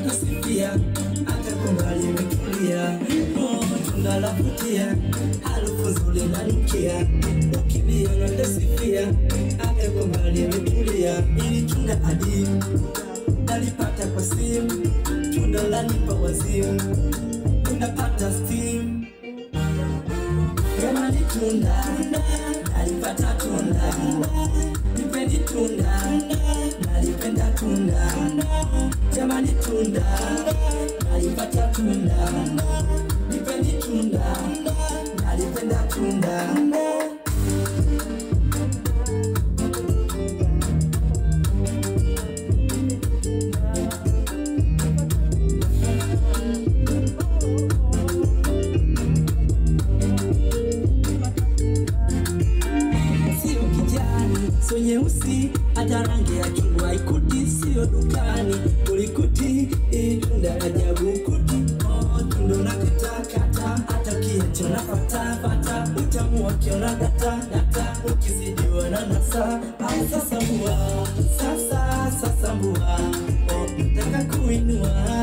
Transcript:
Nasifia hata kumbali imetulia. Tunda la vutia, harufu nzuri inanukia. Ukiniona nasifia hata kumbali imetulia. Ili tunda adimu nalipata kwa simu, tunda lanipa wazimu, unapata steam. Jamani tunda, nalipata tunda, nipendi tunda, nalipenda tunda. Jamani tunda, nalipata tunda, nipendi tunda, nalipenda tunda. So nyeusi hata rangi ya chungwa ikuti, sio dukani ulikuti. Tunda ajabu kuti, tunda nakata hata kiacho napata utamu wake unadata ukizidiwa na nasa. Sasa mbua, sasa mbua, nataka kuinua.